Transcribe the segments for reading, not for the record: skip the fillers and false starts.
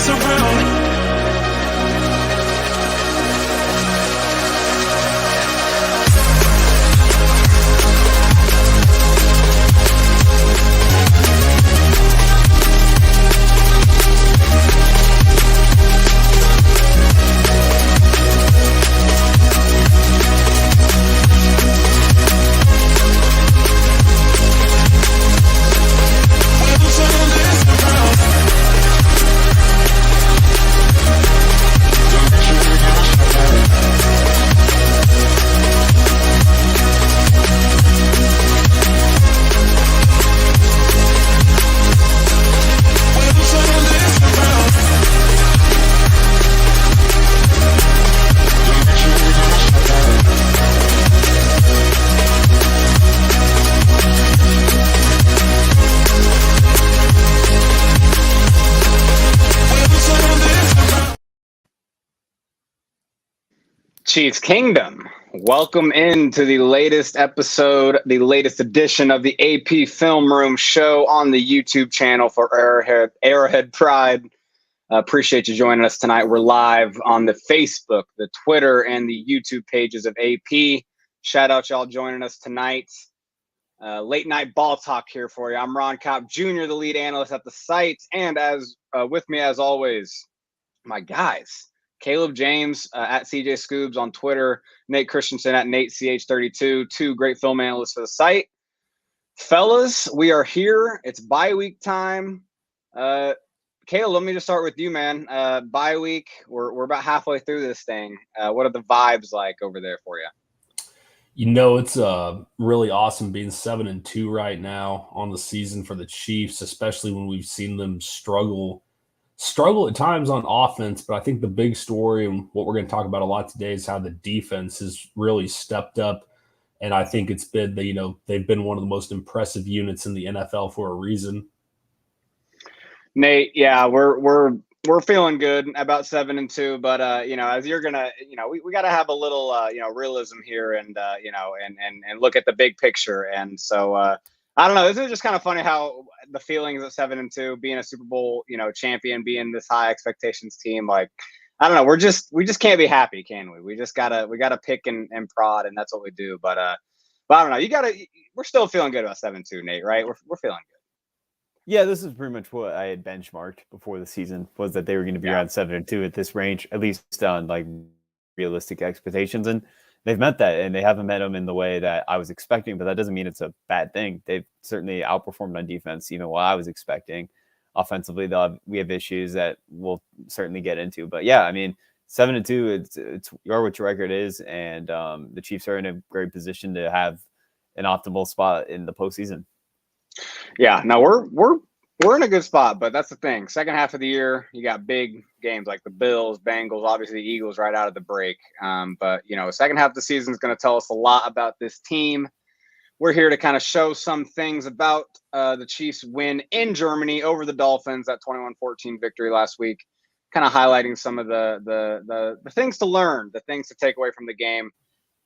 this around. Chiefs Kingdom, welcome into the latest episode, the latest edition of the AP Film Room show on the YouTube channel for Arrowhead Pride. Appreciate you joining us tonight. We're live on the Facebook, the Twitter, and the YouTube pages of AP. Shout out y'all joining us tonight. Late night ball talk here for you. I'm Ron Kopp Jr., the lead analyst at the site, and as with me as always, my guys. Caleb James at CJ Scoobs on Twitter, Nate Christensen at NateCH32, two great film analysts for the site. Fellas, we are here. It's bye week time. Caleb, let me just start with you, man. Bye week. We're about halfway through this thing. What are the vibes like over there for you? You know, it's really awesome being 7-2 right now on the season for the Chiefs, especially when we've seen them struggle at times on offense. But I think the big story and what we're going to talk about a lot today is how the defense has really stepped up. And I think it's been, they've been one of the most impressive units in the NFL for a reason. Nate, yeah, we're feeling good about 7-2, but as you're gonna, we got to have a little, realism here, and and look at the big picture. And so I don't know. This is just kind of funny how the feelings of 7-2, being a Super Bowl, champion, being this high expectations team, like, I don't know. We just can't be happy, can we? We gotta pick and prod, and that's what we do. But I don't know. We're still feeling good about 7-2, Nate, right? We're feeling good. Yeah, this is pretty much what I had benchmarked before the season, was that they were going to be around 7-2 at this range, at least on like realistic expectations. And they've met that, and they haven't met them in the way that I was expecting, but that doesn't mean it's a bad thing. They've certainly outperformed on defense, even what I was expecting. Offensively, we have issues that we'll certainly get into. But yeah, I mean, 7-2, it's you are what your record is, and the Chiefs are in a great position to have an optimal spot in the postseason. Yeah, no, we're in a good spot, but that's the thing. Second half of the year, you got big games like the Bills, Bengals, obviously the Eagles right out of the break. But second half of the season is going to tell us a lot about this team. We're here to kind of show some things about the Chiefs' win in Germany over the Dolphins, that 21-14 victory last week. Kind of highlighting some of the things to learn, the things to take away from the game.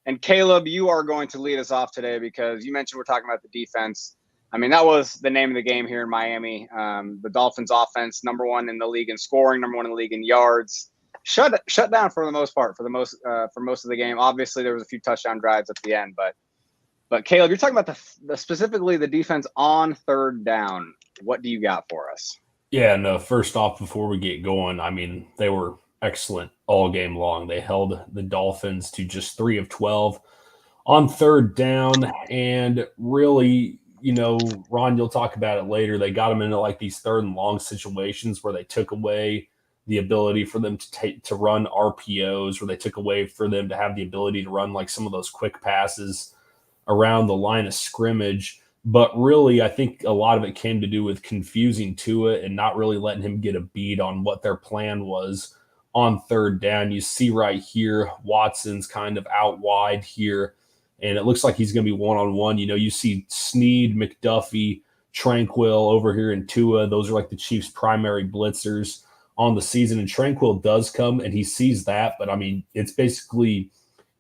And Caleb, you are going to lead us off today because you mentioned we're talking about the defense. I mean, that was the name of the game here in Miami. The Dolphins offense, number one in the league in scoring, number one in the league in yards. Shut down for the most part, for most of the game. Obviously, there was a few touchdown drives at the end, but Caleb, you're talking about specifically the defense on third down. What do you got for us? Yeah, no, first off, before we get going, I mean, they were excellent all game long. They held the Dolphins to just 3 of 12 on third down, and really, Ron, you'll talk about it later. They got them into like these third and long situations where they took away the ability for them to run RPOs, where they took away for them to have the ability to run like some of those quick passes around the line of scrimmage. But really, I think a lot of it came to do with confusing Tua and not really letting him get a beat on what their plan was on third down. You see right here, Watson's kind of out wide here, and it looks like he's going to be one-on-one. You see Snead, McDuffie, Tranquil over here in Tua. Those are like the Chiefs' primary blitzers on the season. And Tranquil does come, and he sees that. But, I mean, it's basically,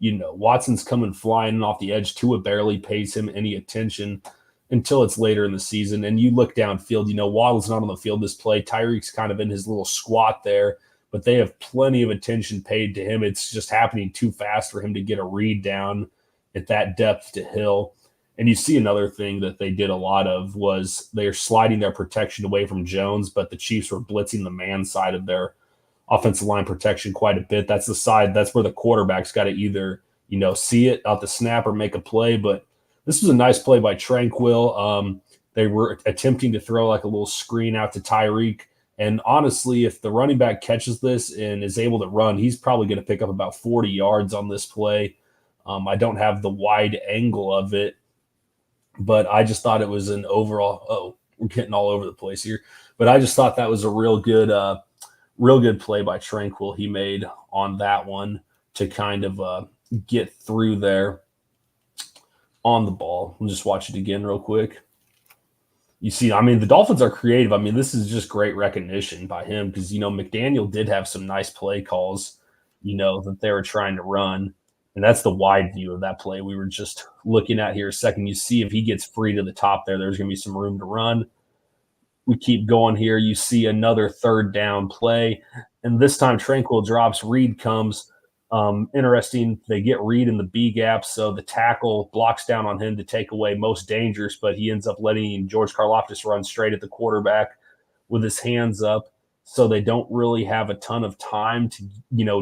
Watson's coming flying off the edge. Tua barely pays him any attention. until it's later in the season. And you look downfield, Waddle's not on the field this play. Tyreek's kind of in his little squat there, but they have plenty of attention paid to him. It's just happening too fast for him to get a read down at that depth to Hill. And you see another thing that they did a lot of was they're sliding their protection away from Jones, but the Chiefs were blitzing the man side of their offensive line protection quite a bit. That's the side, that's where the quarterback's got to either, see it out the snap or make a play. But this was a nice play by Tranquill. They were attempting to throw like a little screen out to Tyreek. And honestly, if the running back catches this and is able to run, he's probably going to pick up about 40 yards on this play. I don't have the wide angle of it, but I just thought it was an overall – we're getting all over the place here. But I just thought that was a real good play by Tranquill he made on that one to kind of get through there on the ball. We'll just watch it again real quick. You see, the Dolphins are creative. This is just great recognition by him because, McDaniel did have some nice play calls, that they were trying to run. And that's the wide view of that play we were just looking at here a second. You see if he gets free to the top there, there's going to be some room to run. We keep going here. You see another third down play. And this time Tranquill drops. Reed comes. Interesting. They get Reed in the B gap, so the tackle blocks down on him to take away most dangerous, but he ends up letting George Karlaftis run straight at the quarterback with his hands up. So they don't really have a ton of time to,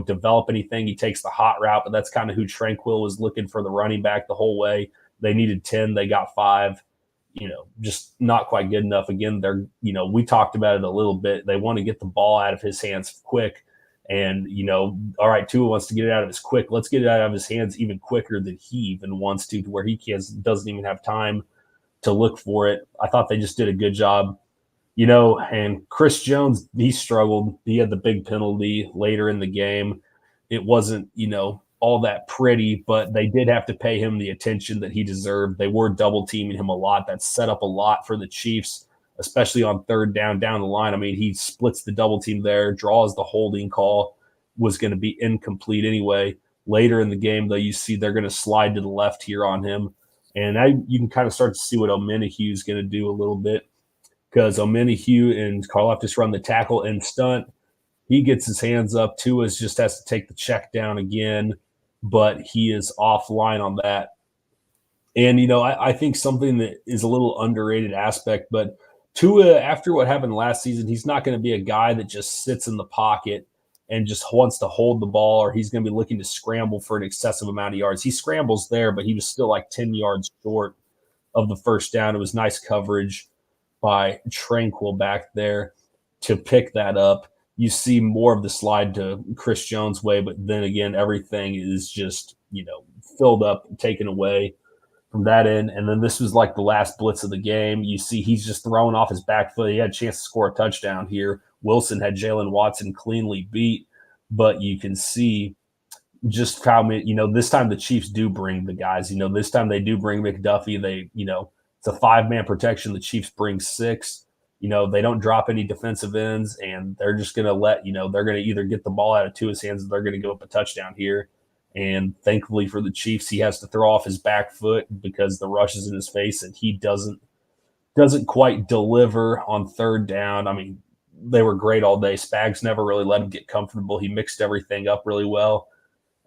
develop anything. He takes the hot route, but that's kind of who Tranquill was looking for the running back the whole way. They needed 10. They got 5, just not quite good enough. Again, they're, we talked about it a little bit. They want to get the ball out of his hands quick. And, all right, Tua wants to get it out of his quick. Let's get it out of his hands even quicker than he even wants to where he doesn't even have time to look for it. I thought they just did a good job. And Chris Jones, he struggled. He had the big penalty later in the game. It wasn't, all that pretty, but they did have to pay him the attention that he deserved. They were double teaming him a lot. That set up a lot for the Chiefs, especially on third down the line. he splits the double team there, draws the holding call, was going to be incomplete anyway. Later in the game, though, you see they're going to slide to the left here on him. And you can kind of start to see what Omenihu is going to do a little bit. Because Omenihu and Karlaftis run the tackle and stunt. He gets his hands up. Tua just has to take the check down again, but he is offline on that. And, I think something that is a little underrated aspect, but Tua, after what happened last season, he's not going to be a guy that just sits in the pocket and just wants to hold the ball, or he's going to be looking to scramble for an excessive amount of yards. He scrambles there, but he was still like 10 yards short of the first down. It was nice coverage by Tranquill back there to pick that up. You see more of the slide to Chris Jones' way, but then again, everything is just, filled up and taken away from that end. And then this was like the last blitz of the game. You see he's just throwing off his back foot. He had a chance to score a touchdown here. Wilson had Jalen Watson cleanly beat, but you can see just how many, this time the Chiefs do bring the guys. This time they do bring McDuffie. They, it's a 5-man protection. The Chiefs bring 6. They don't drop any defensive ends, and they're just going to let, they're going to either get the ball out of Tua's hands or they're going to give up a touchdown here. And thankfully for the Chiefs, he has to throw off his back foot because the rush is in his face, and he doesn't quite deliver on third down. They were great all day. Spags never really let him get comfortable. He mixed everything up really well.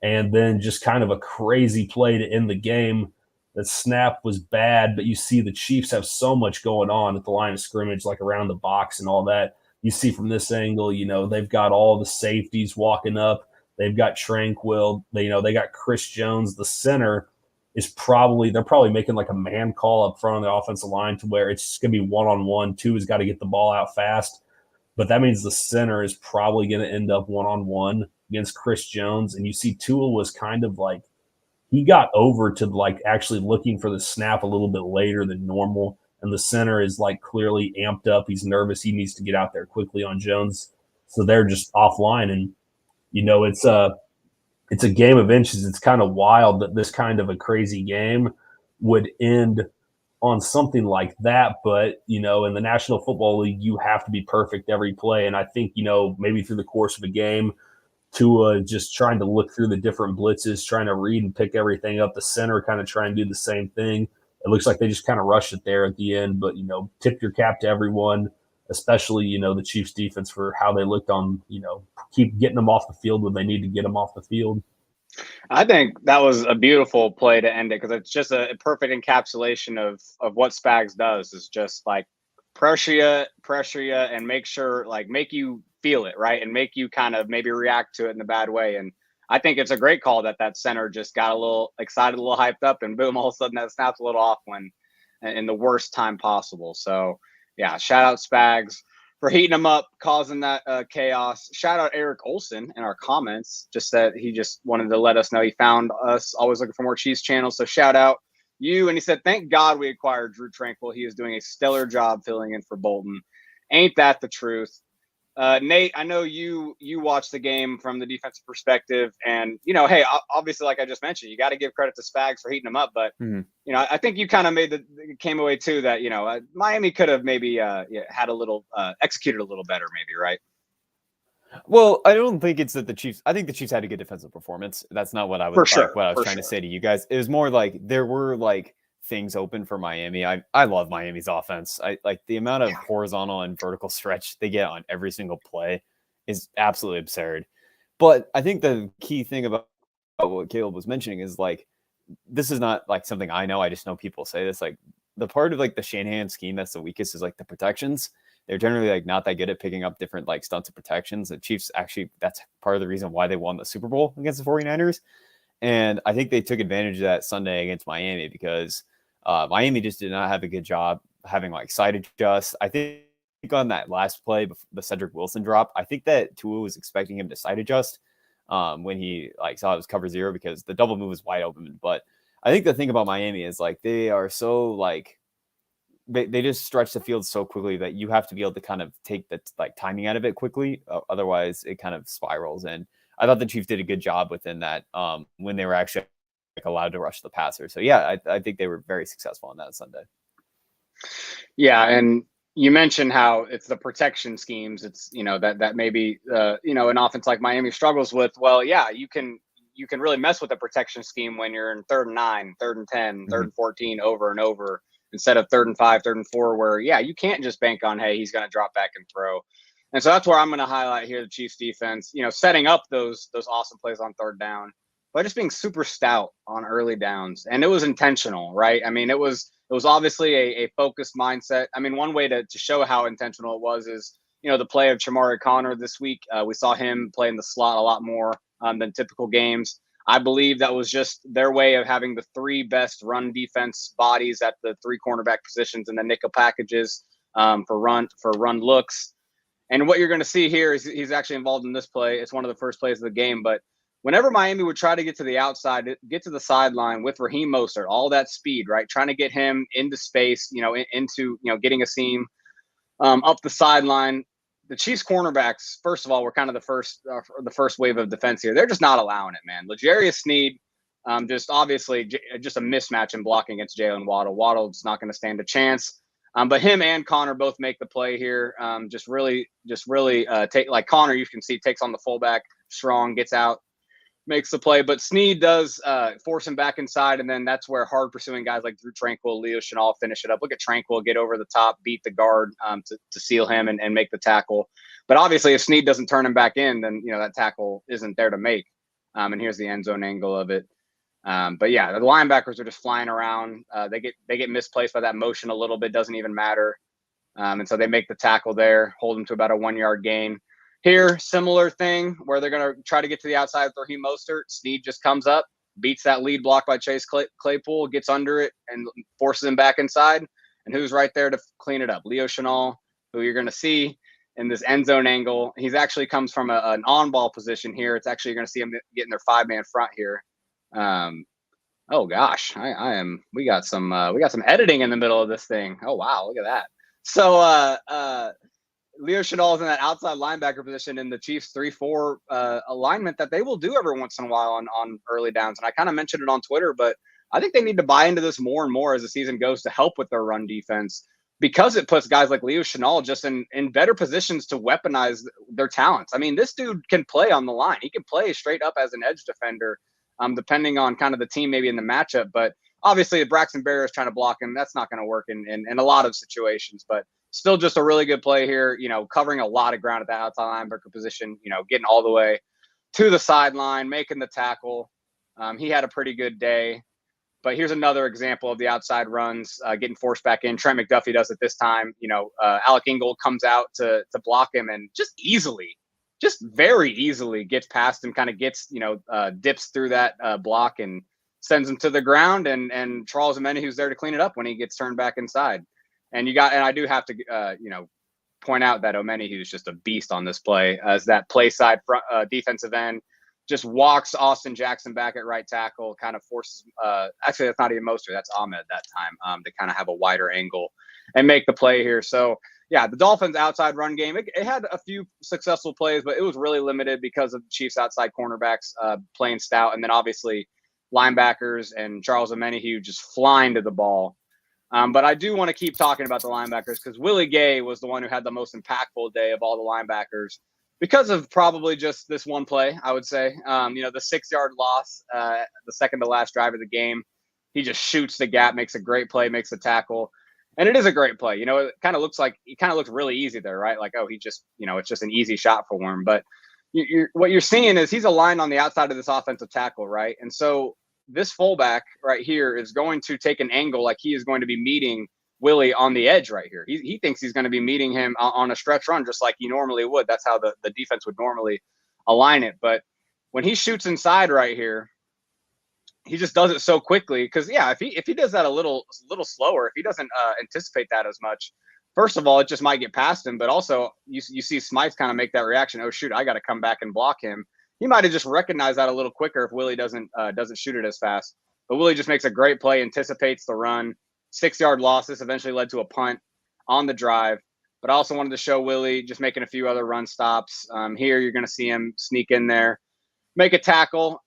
And then just kind of a crazy play to end the game. The snap was bad, but you see the Chiefs have so much going on at the line of scrimmage, like around the box and all that. You see from this angle, they've got all the safeties walking up. They've got Tranquill. They got Chris Jones. The center is they're probably making like a man call up front on the offensive line to where it's going to be one-on-one. Tua's got to get the ball out fast. But that means the center is probably going to end up one-on-one against Chris Jones. And you see Tua was kind of like, he got over to like actually looking for the snap a little bit later than normal. And the center is like clearly amped up. He's nervous. He needs to get out there quickly on Jones. So they're just offline. And, it's a game of inches. It's kind of wild that this kind of a crazy game would end on something like that. But, in the National Football League, you have to be perfect every play. And I think, maybe through the course of a game, Tua just trying to look through the different blitzes, trying to read and pick everything up. The center kind of trying to do the same thing. it looks like they just kind of rushed it there at the end. But, tip your cap to everyone, especially, the Chiefs defense for how they looked on, keep getting them off the field when they need to get them off the field. I think that was a beautiful play to end it because it's just a perfect encapsulation of what Spags does is just like pressure you, and make sure make you feel it, right? And make you kind of maybe react to it in a bad way. And I think it's a great call that center just got a little excited, a little hyped up, and boom, all of a sudden that snaps a little off when in the worst time possible. So yeah, shout out Spags for heating them up, causing that chaos. Shout out Eric Olson in our comments. Just said he just wanted to let us know he found us always looking for more Chiefs channels. So shout out you. And he said, thank God we acquired Drew Tranquil. He is doing a stellar job filling in for Bolton. Ain't that the truth? Nate, I know you watched the game from the defensive perspective, and hey, obviously, like I just mentioned, you got to give credit to Spags for heating them up. But I think you kind of came away too that Miami could have maybe had a little executed a little better, maybe, right? Well, I don't think it's that the Chiefs. I think the Chiefs had a good defensive performance. That's not what I was trying to say to you guys. It was more like there were things open for Miami. I love Miami's offense. I like the amount of horizontal and vertical stretch they get on every single play is absolutely absurd. But I think the key thing about what Caleb was mentioning is this is not something I know. I just know people say this. The part of the Shanahan scheme that's the weakest is the protections. They're generally not that good at picking up different stunts of protections. The Chiefs actually, that's part of the reason why they won the Super Bowl against the 49ers. And I think they took advantage of that Sunday against Miami because Miami just did not have a good job having side adjust. I think on that last play, the Cedric Wilson drop, I think that Tua was expecting him to side adjust when he saw it was cover zero because the double move was wide open. But I think the thing about Miami is they are so they just stretch the field so quickly that you have to be able to kind of take the timing out of it quickly. Otherwise, it kind of spirals. And I thought the Chiefs did a good job within that when they were actually allowed to rush the passer. So yeah, I think they were very successful on that Sunday. Yeah, and you mentioned how it's the protection schemes. It's that maybe an offense like Miami struggles with. Well, yeah, you can really mess with the protection scheme when you're in 3rd and 9, 3rd and 10, 3rd and 14 over and over instead of 3rd and 5, 3rd and 4, where you can't just bank on he's going to drop back and throw. And so that's where I'm going to highlight here the Chiefs defense. Setting up those awesome plays on 3rd down, but just being super stout on early downs. And it was intentional, right? I mean, it was obviously a focused mindset. I mean, one way to show how intentional it was is, the play of Chamari Connor this week. We saw him play in the slot a lot more than typical games. I believe that was just their way of having the 3 best run defense bodies at the 3 cornerback positions in the nickel packages for run looks. And what you're going to see here is he's actually involved in this play. It's one of the first plays of the game, but whenever Miami would try to get to the outside, get to the sideline with Raheem Mostert, all that speed, right? Trying to get him into space, into getting a seam up the sideline. The Chiefs cornerbacks, first of all, were kind of the first wave of defense here. They're just not allowing it, man. L'Jarius Sneed, just obviously just a mismatch in blocking against Jalen Waddle. Waddle's not going to stand a chance. But him and Connor both make the play here. Just really take Connor, you can see, takes on the fullback strong, gets out, makes the play. But Sneed does force him back inside, and then that's where hard pursuing guys like Drew Tranquil, Leo Chenal finish it up. Look at Tranquil get over the top, beat the guard to seal him and make the tackle. But obviously, if Sneed doesn't turn him back in, then that tackle isn't there to make. And here's the end zone angle of it. But yeah, the linebackers are just flying around. They get misplaced by that motion a little bit. Doesn't even matter. And so they make the tackle there, hold them to about a 1-yard gain. Here, similar thing where they're going to try to get to the outside with Raheem Mostert. Sneed just comes up, beats that lead block by Chase Claypool, gets under it, and forces him back inside. And who's right there to clean it up? Leo Chenal, who you're going to see in this end zone angle. He's actually comes from an on-ball position here. It's actually going to see him getting their 5-man front here. Oh gosh, we got some editing in the middle of this thing. Oh wow, look at that. So Leo Chenal is in that outside linebacker position in the Chiefs 3-4 alignment that they will do every once in a while on early downs. And I kind of mentioned it on Twitter, but I think they need to buy into this more and more as the season goes to help with their run defense, because it puts guys like Leo Chenal just in better positions to weaponize their talents. I mean, this dude can play on the line. He can play straight up as an edge defender, depending on kind of the team maybe in the matchup. But Obviously, Braxton Berrios is trying to block him. That's not going to work in a lot of situations, but still just a really good play here, covering a lot of ground at that outside linebacker position, getting all the way to the sideline, making the tackle. He had a pretty good day. But here's another example of the outside runs getting forced back in. Trent McDuffie does it this time. Alec Ingold comes out to block him and just very easily gets past him, kind of gets, dips through that block and sends him to the ground. And Charles Omenihu, who's there to clean it up when he gets turned back inside. And I do have to, point out that Omenihu is just a beast on this play as that play side front defensive end. Just walks Austin Jackson back at right tackle, kind of forces actually that's not even Mostert, that's Ahmed that time, to kind of have a wider angle and make the play here. So yeah, the Dolphins outside run game, it had a few successful plays, but it was really limited because of the Chiefs outside cornerbacks playing stout, and then obviously linebackers and Charles Omenihu just flying to the ball. But I do want to keep talking about the linebackers because Willie Gay was the one who had the most impactful day of all the linebackers, because of probably just this one play, I would say. The 6-yard loss, the second to last drive of the game, he just shoots the gap, makes a great play, makes a tackle. And it is a great play. It kind of looks really easy there, right? Like, oh, he just, it's just an easy shot for him. But what you're seeing is he's aligned on the outside of this offensive tackle, right? And so this fullback right here is going to take an angle like he is going to be meeting Willie on the edge right here. He thinks he's going to be meeting him on a stretch run just like he normally would. That's how the defense would normally align it. But when he shoots inside right here, he just does it so quickly because, yeah, if he does that a little slower, if he doesn't anticipate that as much, first of all, it just might get past him. But also you see Smythe kind of make that reaction. Oh, shoot, I got to come back and block him. He might have just recognized that a little quicker if Willie doesn't shoot it as fast. But Willie just makes a great play, anticipates the run. 6-yard loss. This eventually led to a punt on the drive. But I also wanted to show Willie just making a few other run stops. Here you're going to see him sneak in there, make a tackle,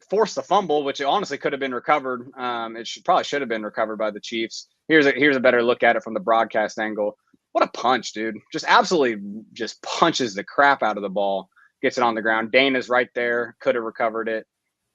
force the fumble, which honestly could have been recovered. It probably should have been recovered by the Chiefs. Here's a better look at it from the broadcast angle. What a punch, dude. Just absolutely just punches the crap out of the ball, gets it on the ground. Dana's right there, could have recovered it.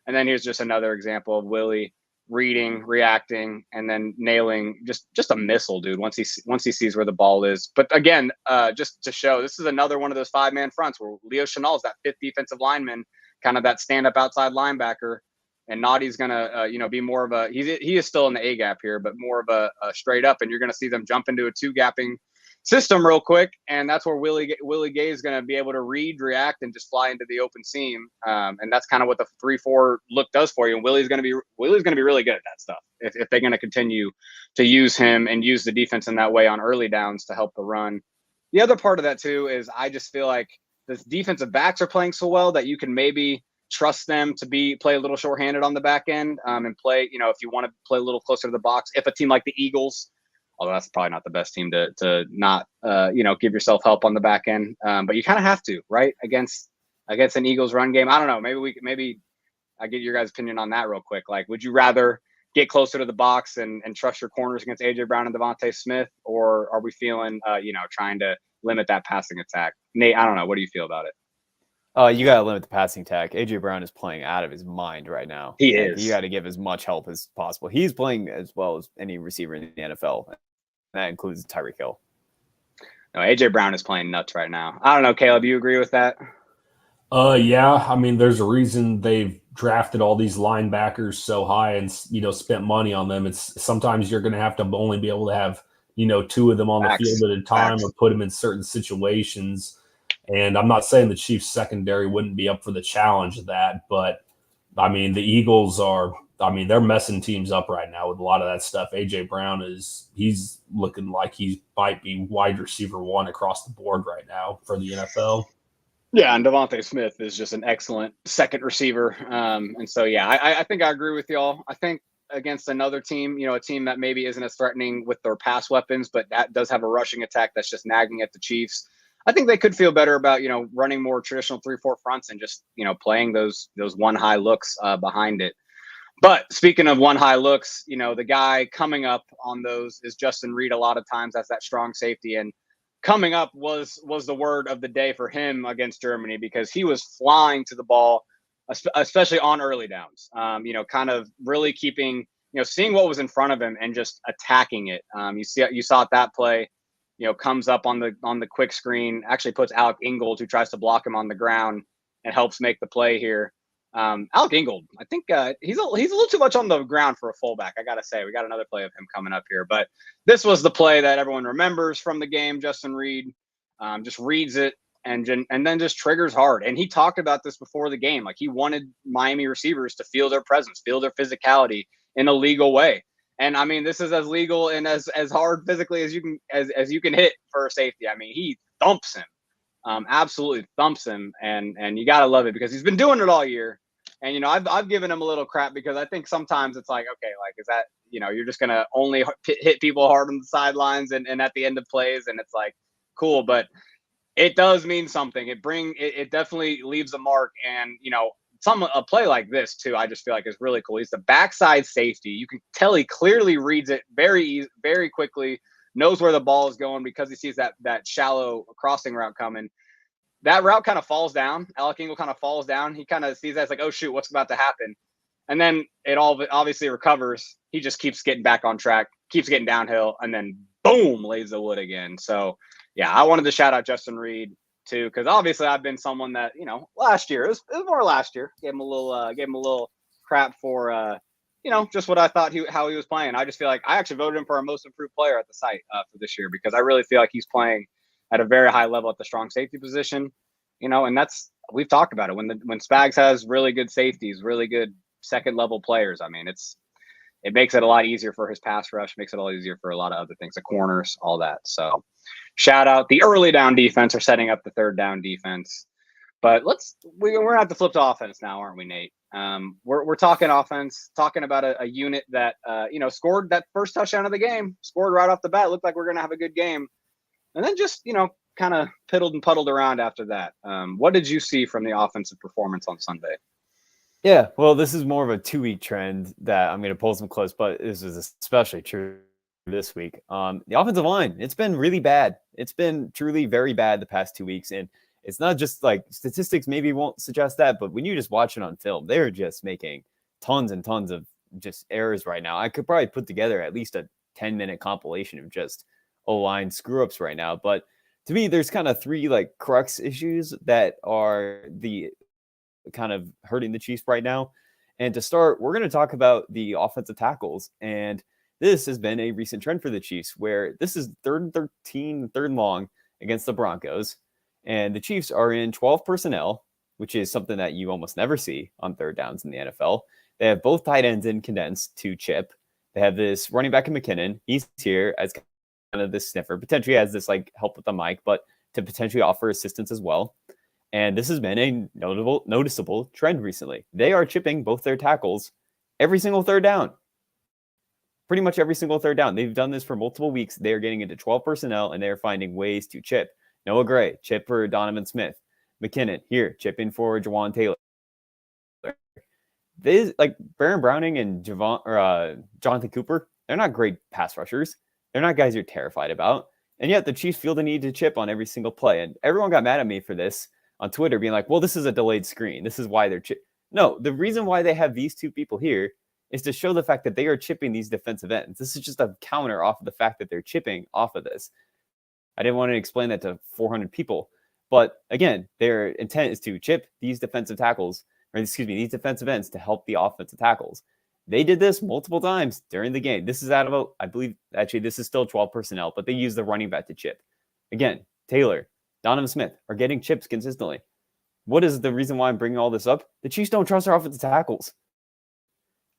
And then here's just another example of Willie reading, reacting, and then nailing just a missile, dude, once he sees where the ball is. But again, just to show, this is another one of those 5-man fronts where Leo Chenal is that 5th defensive lineman, kind of that stand-up outside linebacker, and Naughty's gonna be more of a he is still in the A gap here, but more of a straight up, and you're gonna see them jump into a 2-gapping system real quick, and that's where Willie Gay is going to be able to read, react, and just fly into the open seam. And that's kind of what the 3-4 look does for you. And Willie's going to be really good at that stuff if they're going to continue to use him and use the defense in that way on early downs to help the run. The other part of that too is I just feel like the defensive backs are playing so well that you can maybe trust them to play a little shorthanded on the back end and play. If you want to play a little closer to the box, if a team like the Eagles. Although that's probably not the best team to not, give yourself help on the back end. But you kind of have to, right? Against an Eagles run game. I don't know. Maybe I get your guys' opinion on that real quick. Like, would you rather get closer to the box and trust your corners against AJ Brown and Devontae Smith? Or are we feeling, trying to limit that passing attack? Nate, I don't know. What do you feel about it? You got to limit the passing attack. AJ Brown is playing out of his mind right now. He is. You got to give as much help as possible. He's playing as well as any receiver in the NFL. That includes Tyreek Hill. No, AJ Brown is playing nuts right now. I don't know, Caleb, do you agree with that? Yeah. I mean, there's a reason they've drafted all these linebackers so high and spent money on them. It's sometimes you're going to have to only be able to have 2 of them on the field at a time or put them in certain situations. And I'm not saying the Chiefs secondary wouldn't be up for the challenge of that, but I mean, the Eagles they're messing teams up right now with a lot of that stuff. AJ Brown he's looking like he might be wide receiver 1 across the board right now for the NFL. Yeah, and Devontae Smith is just an excellent second receiver. And so, yeah, I think I agree with y'all. I think against another team, a team that maybe isn't as threatening with their pass weapons, but that does have a rushing attack that's just nagging at the Chiefs. I think they could feel better about, running more traditional 3-4 fronts and just, playing those 1-high looks behind it. But speaking of 1-high looks, the guy coming up on those is Justin Reed a lot of times as that strong safety. And coming up was the word of the day for him against Germany because he was flying to the ball, especially on early downs, kind of really keeping, seeing what was in front of him and just attacking it. You saw it that play, comes up on the quick screen, actually puts Alec Ingold, who tries to block him on the ground, and helps make the play here. Alec Ingold, I think he's a little too much on the ground for a fullback. I gotta say, we got another play of him coming up here, but this was the play that everyone remembers from the game. Justin Reed just reads it and then just triggers hard. And he talked about this before the game, like he wanted Miami receivers to feel their presence, feel their physicality in a legal way. And I mean, this is as legal and as hard physically as you can hit for a safety. I mean, he thumps him, absolutely thumps him, and you gotta love it because he's been doing it all year. And I've given him a little crap because I think sometimes it's like, okay, like is that you're just gonna only hit people hard on the sidelines and at the end of plays, and it's like cool, but it does mean something. It definitely leaves a mark, and a play like this too, I just feel like is really cool. He's the backside safety. You can tell he clearly reads it very quickly, knows where the ball is going because he sees that shallow crossing route coming. That route kind of falls down. Alec Ingold kind of falls down. He kind of sees that. It's like, oh shoot, what's about to happen? And then it all obviously recovers. He just keeps getting back on track, keeps getting downhill, and then boom, lays the wood again. So yeah, I wanted to shout out Justin Reed too, because obviously I've been someone that last year it was more last year gave him a little crap for just what I thought how he was playing. I just feel like I actually voted him for our most improved player at the site for this year because I really feel like he's playing at a very high level at the strong safety position, and we've talked about it when Spags has really good safeties, really good second level players. I mean, it makes it a lot easier for his pass rush, makes it a lot easier for a lot of other things, the corners, all that. So shout out the early down defense or setting up the third down defense. But we're gonna have to flip to offense now, aren't we, Nate? We're talking offense, talking about a unit that scored that first touchdown of the game, scored right off the bat, looked like we're gonna have a good game. And then just, kind of piddled and puddled around after that. What did you see from the offensive performance on Sunday? Yeah, well, this is more of a 2-week trend that I'm going to pull some close, but this is especially true this week. The offensive line, it's been really bad. It's been truly very bad the past 2 weeks. And it's not just like statistics maybe won't suggest that, but when you just watch it on film, they're just making tons and tons of just errors right now. I could probably put together at least a 10-minute compilation of just O-line screw-ups right now. But to me, there's kind of 3 like crux issues that are the kind of hurting the Chiefs right now. And to start, we're going to talk about the offensive tackles. And this has been a recent trend for the Chiefs where this is 3rd and 13, 3rd and long against the Broncos. And the Chiefs are in 12 personnel, which is something that you almost never see on third downs in the NFL. They have both tight ends in condensed to chip. They have this running back in McKinnon. He's here as kind of this sniffer, potentially has this like help with the mic, but to potentially offer assistance as well. And this has been a noticeable trend recently. They are chipping both their tackles every single third down. Pretty much every single third down. They've done this for multiple weeks. They are getting into 12 personnel, and they are finding ways to chip. Noah Gray, chip for Donovan Smith. McKinnon, here, chipping for Jawan Taylor. They, like Baron Browning and Jonathan Cooper, they're not great pass rushers. They're not guys you're terrified about. And yet the Chiefs feel the need to chip on every single play. And everyone got mad at me for this on Twitter, being like, well, this is a delayed screen. This is why they're No, the reason why they have these two people here is to show the fact that they are chipping these defensive ends. This is just a counter off of the fact that they're chipping off of this. I didn't want to explain that to 400 people. But again, their intent is to chip these defensive tackles, or excuse me, these defensive ends to help the offensive tackles. They did this multiple times during the game. This is out of, I believe, actually, this is still 12 personnel, but they use the running back to chip. Again, Taylor, Donovan Smith are getting chips consistently. What is the reason why I'm bringing all this up? The Chiefs don't trust their offensive tackles.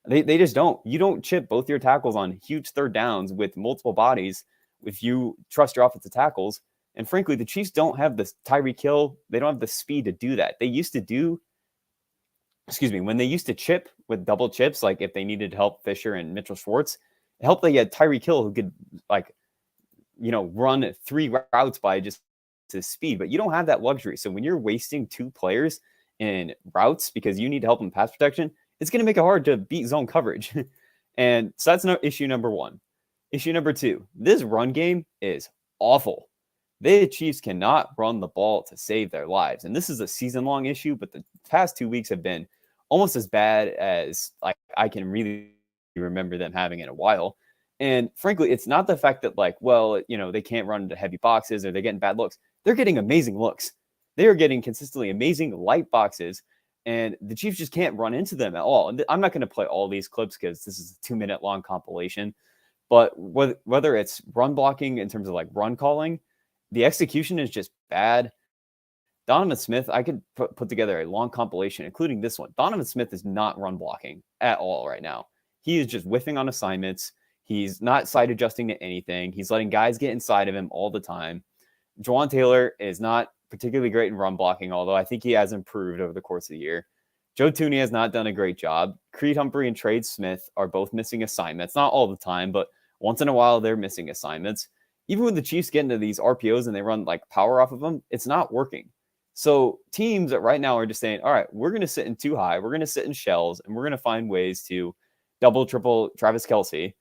They just don't. You don't chip both your tackles on huge third downs with multiple bodies if you trust your offensive tackles. And frankly, the Chiefs don't have the Tyreek Hill. They don't have the speed to do that. They used to do, when they used to chip with double chips, like if they needed help Fisher and Mitchell Schwartz, it helped they had Tyreek Hill who could run 3 routes by just his speed, but you don't have that luxury. So when you're wasting 2 players in routes because you need to help them pass protection, it's going to make it hard to beat zone coverage. And so that's issue number 1. Issue number 2, this run game is awful. The Chiefs cannot run the ball to save their lives. And this is a season-long issue, but the past 2 weeks have been almost as bad as like I can really remember them having in a while. And frankly, it's not the fact that like, well, they can't run into heavy boxes or they're getting bad looks. They're getting amazing looks. They are getting consistently amazing light boxes, and the Chiefs just can't run into them at all. And I'm not going to play all these clips because this is a 2-minute long compilation. But whether it's run blocking in terms of like run calling, the execution is just bad. Donovan Smith, I could put together a long compilation, including this one. Donovan Smith is not run blocking at all right now. He is just whiffing on assignments. He's not side adjusting to anything. He's letting guys get inside of him all the time. Jawaan Taylor is not particularly great in run blocking, although I think he has improved over the course of the year. Joe Thuney has not done a great job. Creed Humphrey and Trade Smith are both missing assignments. Not all the time, but once in a while they're missing assignments. Even when the Chiefs get into these RPOs and they run like power off of them, it's not working. So teams that right now are just saying, all right, we're going to sit in too high. We're going to sit in shells, and we're going to find ways to double, triple Travis Kelce,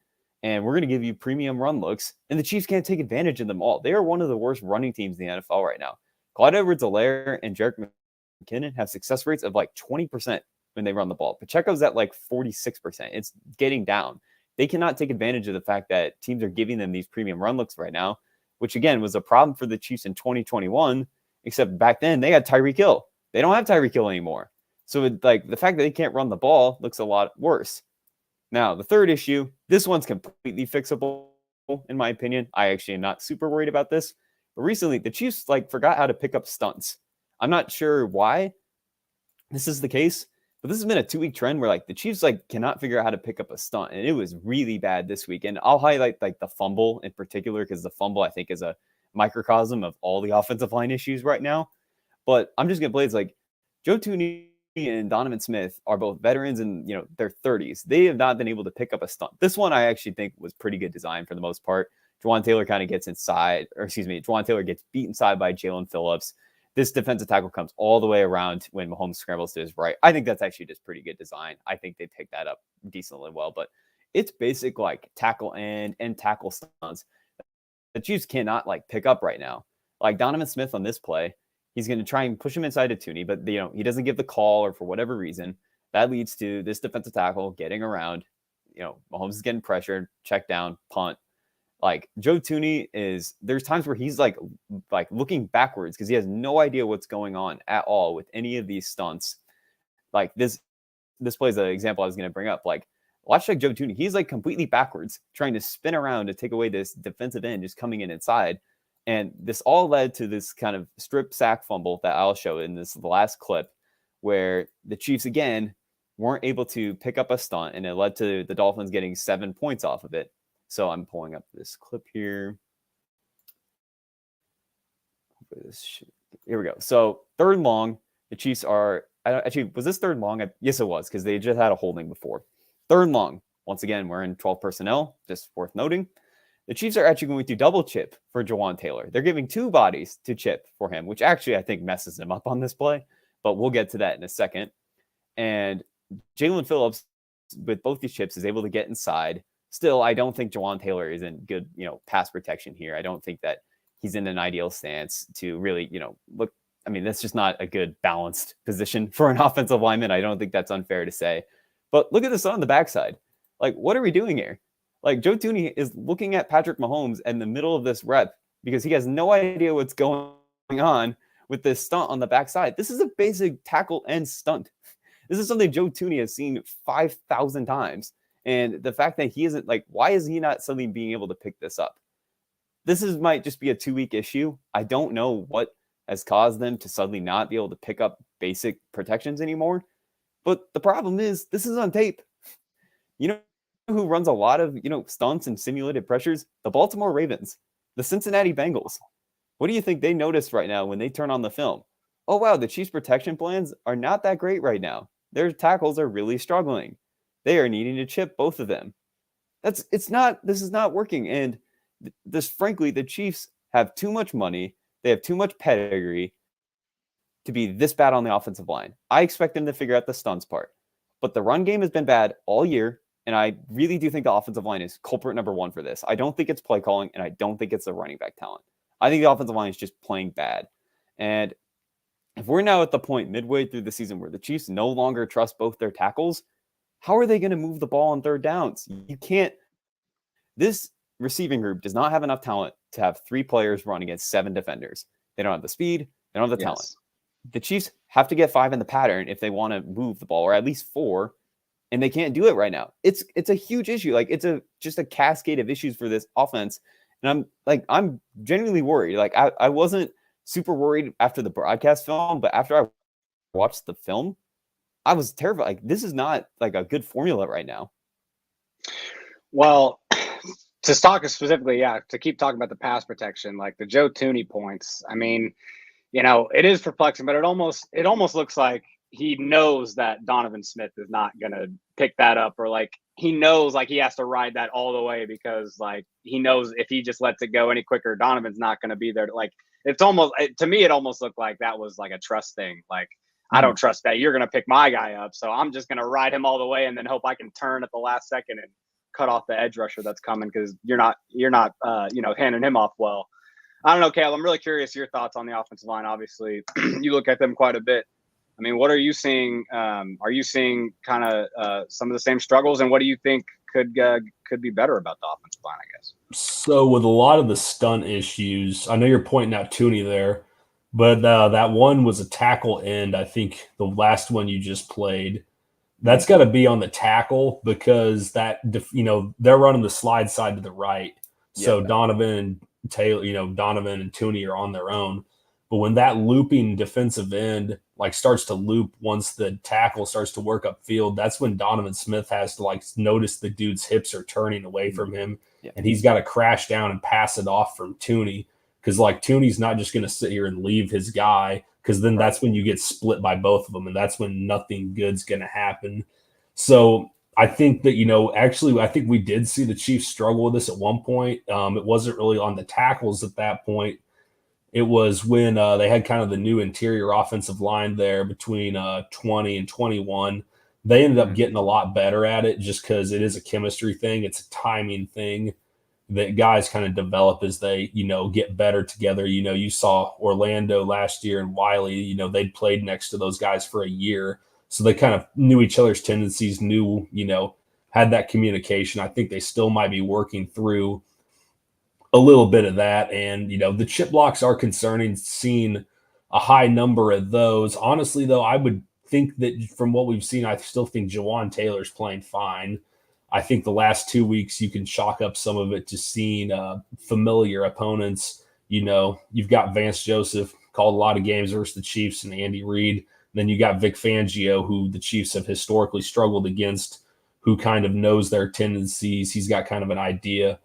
and we're going to give you premium run looks, and the Chiefs can't take advantage of them all. They are one of the worst running teams in the NFL right now. Clyde Edwards-Helaire and Jerick McKinnon have success rates of like 20% when they run the ball. Pacheco's at like 46%. It's getting down. They cannot take advantage of the fact that teams are giving them these premium run looks right now, which again was a problem for the Chiefs in 2021, except back then they had Tyreek Hill. They don't have Tyreek Hill anymore. So like the fact that they can't run the ball looks a lot worse. Now, the third issue, this one's completely fixable, in my opinion. I actually am not super worried about this. But recently, the Chiefs like forgot how to pick up stunts. I'm not sure why this is the case, but this has been a 2-week trend where like the Chiefs like cannot figure out how to pick up a stunt, and it was really bad this week. And I'll highlight like the fumble in particular because the fumble I think is a microcosm of all the offensive line issues right now. But I'm just gonna play. It's like Joe Thuney and Donovan Smith are both veterans in their 30s. They have not been able to pick up a stunt. This one I actually think was pretty good design for the most part. Jawaan Taylor kind of gets inside, Jawaan Taylor gets beat inside by Jalen Phillips. This defensive tackle comes all the way around when Mahomes scrambles to his right. I think that's actually just pretty good design. I think they picked that up decently well, but it's basic like tackle and tackle stunts. The Chiefs cannot like pick up right now. Like Donovan Smith on this play, he's going to try and push him inside to Thuney, but he doesn't give the call, or for whatever reason, that leads to this defensive tackle getting around. Mahomes is getting pressured, check down, punt. Like Joe Thuney there's times where he's like looking backwards because he has no idea what's going on at all with any of these stunts. Like this play is an example I was going to bring up. Like watch like Joe Thuney, he's like completely backwards trying to spin around to take away this defensive end just coming in inside. And this all led to this kind of strip sack fumble that I'll show in the last clip where the Chiefs again weren't able to pick up a stunt, and it led to the Dolphins getting 7 points off of it. So I'm pulling up this clip here. Here we go. So 3rd and long, the Chiefs are actually, was this 3rd and long? Yes, it was, because they just had a holding before. 3rd and long. Once again, we're in 12 personnel, just worth noting. The Chiefs are actually going to double chip for Jawaan Taylor. They're giving 2 bodies to chip for him, which actually I think messes him up on this play, but we'll get to that in a second. And Jalen Phillips, with both these chips, is able to get inside. Still, I don't think Jawaan Taylor is in good, pass protection here. I don't think that he's in an ideal stance to really, look. I mean, that's just not a good balanced position for an offensive lineman. I don't think that's unfair to say. But look at this on the backside. Like, what are we doing here? Like, Joe Thuney is looking at Patrick Mahomes in the middle of this rep because he has no idea what's going on with this stunt on the backside. This is a basic tackle and stunt. This is something Joe Thuney has seen 5,000 times. And the fact that he isn't why is he not suddenly being able to pick this up? Might just be a 2-week issue. I don't know what has caused them to suddenly not be able to pick up basic protections anymore. But the problem is this is on tape. Who runs a lot of, stunts and simulated pressures? The Baltimore Ravens, the Cincinnati Bengals. What do you think they notice right now when they turn on the film? Oh, wow, the Chiefs' protection plans are not that great right now. Their tackles are really struggling. They are needing to chip both of them. This is not working. And frankly, the Chiefs have too much money. They have too much pedigree to be this bad on the offensive line. I expect them to figure out the stunts part. But the run game has been bad all year. And I really do think the offensive line is culprit number 1 for this. I don't think it's play calling, and I don't think it's the running back talent. I think the offensive line is just playing bad. And if we're now at the point midway through the season where the Chiefs no longer trust both their tackles, How are they going to move the ball on third downs? You can't. This receiving group does not have enough talent to have 3 players run against 7 defenders. They don't have the speed. They don't have the talent. The Chiefs have to get 5 in the pattern if they want to move the ball, or at least 4, and they can't do it right now. It's a huge issue. Like, it's just a cascade of issues for this offense, and I'm genuinely worried. Like, I wasn't super worried after the broadcast film, but after I watched the film, I was terrified. Like, this is not like a good formula right now. Well, to talk specifically, to keep talking about the pass protection, like the Joe Thuney points. I mean, it is perplexing, but it almost looks like he knows that Donovan Smith is not going to pick that up, or like he knows like he has to ride that all the way, because like he knows if he just lets it go any quicker, Donovan's not going to be there. Like, it's almost, to me, it almost looked like that was like a trust thing. Like, I don't trust that you're going to pick my guy up, so I'm just going to ride him all the way and then hope I can turn at the last second and cut off the edge rusher that's coming, because you're not handing him off well. I don't know, Caleb. I'm really curious your thoughts on the offensive line. Obviously, you look at them quite a bit. I mean, what are you seeing? Are you seeing kind of some of the same struggles, and what do you think could be better about the offensive line, I guess? So with a lot of the stunt issues, I know you're pointing out Thuney there, but that one was a tackle end. I think the last one you just played, that's got to be on the tackle, because that they're running the slide side to the right. So Donovan and Thuney are on their own. But when that looping defensive end like starts to loop once the tackle starts to work upfield, that's when Donovan Smith has to like notice the dude's hips are turning away from him, and he's got to crash down and pass it off from Thuney, because like Tooney's not just going to sit here and leave his guy, because then that's when you get split by both of them, and that's when nothing good's going to happen. So I think that, actually, I think we did see the Chiefs struggle with this at one point. It wasn't really on the tackles at that point. It was when they had kind of the new interior offensive line there between 20 and 21. They ended up getting a lot better at it, just because it is a chemistry thing. It's a timing thing that guys kind of develop as they, get better together. You saw Orlando last year and Wiley, they'd played next to those guys for a year. So they kind of knew each other's tendencies, had that communication. I think they still might be working through a little bit of that. And, the chip blocks are concerning, seeing a high number of those. Honestly, though, I would think that from what we've seen, I still think Jawan Taylor's playing fine. I think the last 2 weeks you can chalk up some of it to seeing familiar opponents. You've got Vance Joseph, called a lot of games versus the Chiefs, and Andy Reid. Then you got Vic Fangio, who the Chiefs have historically struggled against, who kind of knows their tendencies. He's got kind of an idea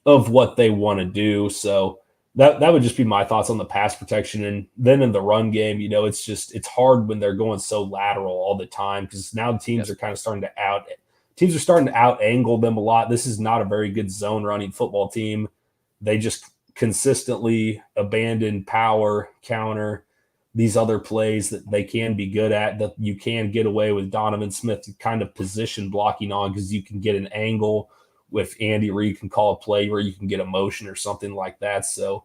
of what they want to do. So that would just be my thoughts on the pass protection. And then in the run game, it's hard when they're going so lateral all the time, because now the teams are kind of starting to out angle them a lot. This is not a very good zone running football team. They just consistently abandon power, counter, these other plays that they can be good at, that you can get away with Donovan Smith kind of position blocking on, because you can get an angle with Andy Reid can call a play where you can get a motion or something like that. So,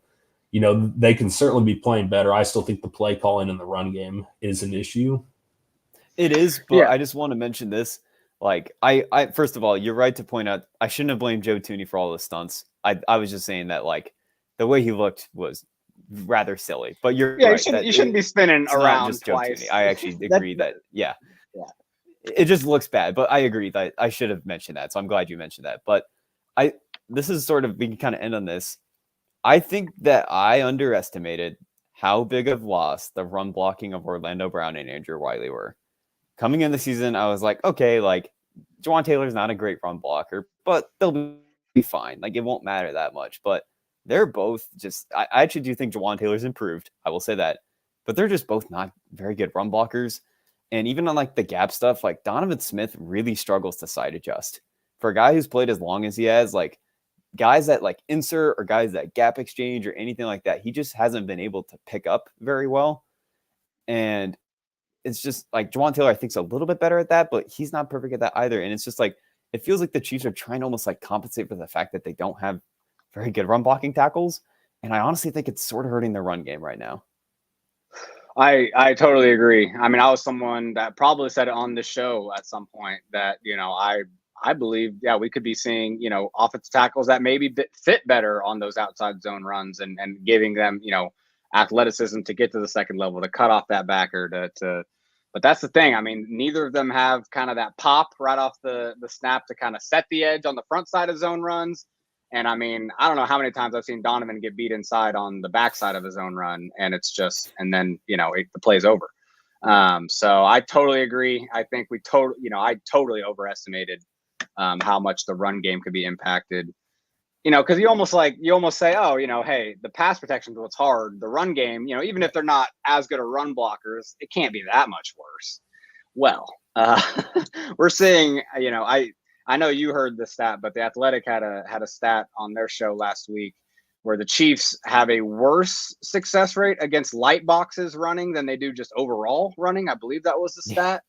they can certainly be playing better. I still think the play calling in the run game is an issue. It is, but I just want to mention this. Like, I first of all, you're right to point out I shouldn't have blamed Joe Thuney for all the stunts. I was just saying that, like, the way he looked was rather silly. But you're right. You shouldn't be spinning around just twice. I actually agree that it just looks bad. But I agree that I should have mentioned that. So I'm glad you mentioned that. But this is sort of, we can kind of end on this. I think that I underestimated how big of loss the run blocking of Orlando Brown and Andrew Wiley were. Coming in the season, I was like, okay, like, Jawan Taylor's not a great run blocker, but they'll be fine. Like, it won't matter that much. But they're both just, I actually do think Jawan Taylor's improved. I will say that. But they're just both not very good run blockers. And even on like the gap stuff, like Donovan Smith really struggles to side adjust. For a guy who's played as long as he has, like guys that like insert or guys that gap exchange or anything like that, he just hasn't been able to pick up very well. And it's just like Jawan Taylor, I think, is a little bit better at that, but he's not perfect at that either. And it's just like, it feels like the Chiefs are trying to almost like compensate for the fact that they don't have very good run blocking tackles. And I honestly think it's sort of hurting their run game right now. I totally agree. I mean, I was someone that probably said it on the show at some point that, I believe, yeah, we could be seeing, offensive tackles that maybe fit better on those outside zone runs and giving them, athleticism to get to the second level, to cut off that backer, but that's the thing. I mean, neither of them have kind of that pop right off the snap to kind of set the edge on the front side of zone runs. And I mean, I don't know how many times I've seen Donovan get beat inside on the backside of his own run, and it's just, and then the play's over. So I totally agree. I think I totally overestimated how much the run game could be impacted. Because you almost say, oh, hey, the pass protection is what's hard. The run game, even if they're not as good a run blockers, it can't be that much worse. Well, we're seeing, I know you heard the stat, but the Athletic had a stat on their show last week where the Chiefs have a worse success rate against light boxes running than they do just overall running. I believe that was the stat,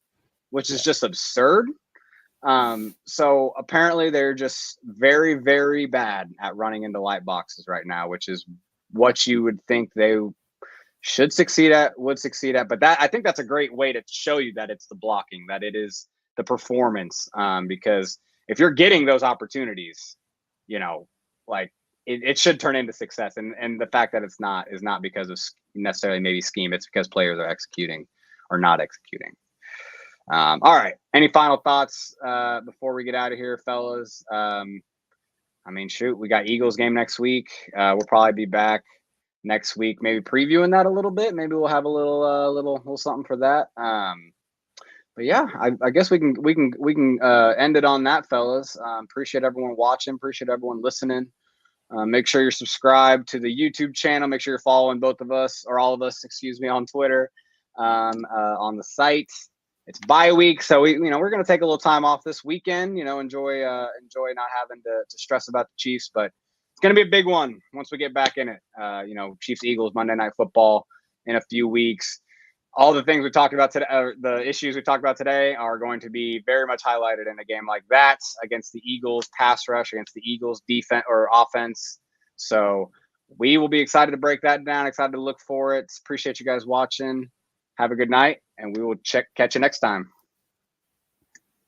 which is just absurd. So apparently they're just very, very bad at running into light boxes right now, which is what you would think they would succeed at. But I think that's a great way to show you that it's the blocking, that it is the performance. Because if you're getting those opportunities, it should turn into success. And the fact that it's not is not because of necessarily maybe scheme. It's because players are executing or not executing. All right. Any final thoughts before we get out of here, fellas? We got Eagles game next week. We'll probably be back next week, maybe previewing that a little bit. Maybe we'll have a little something for that. But yeah, I guess we can end it on that, fellas. Appreciate everyone watching. Appreciate everyone listening. Make sure you're subscribed to the YouTube channel. Make sure you're following both of us, or all of us, on Twitter, on the site. It's bye week, so we're going to take a little time off this weekend. Enjoy not having to stress about the Chiefs, but it's going to be a big one once we get back in it. Chiefs Eagles Monday Night Football in a few weeks. All the things we talked about today, the issues we talked about today, are going to be very much highlighted in a game like that against the Eagles pass rush, against the Eagles defense or offense. So we will be excited to break that down. Excited to look for it. Appreciate you guys watching. Have a good night, and we will catch you next time.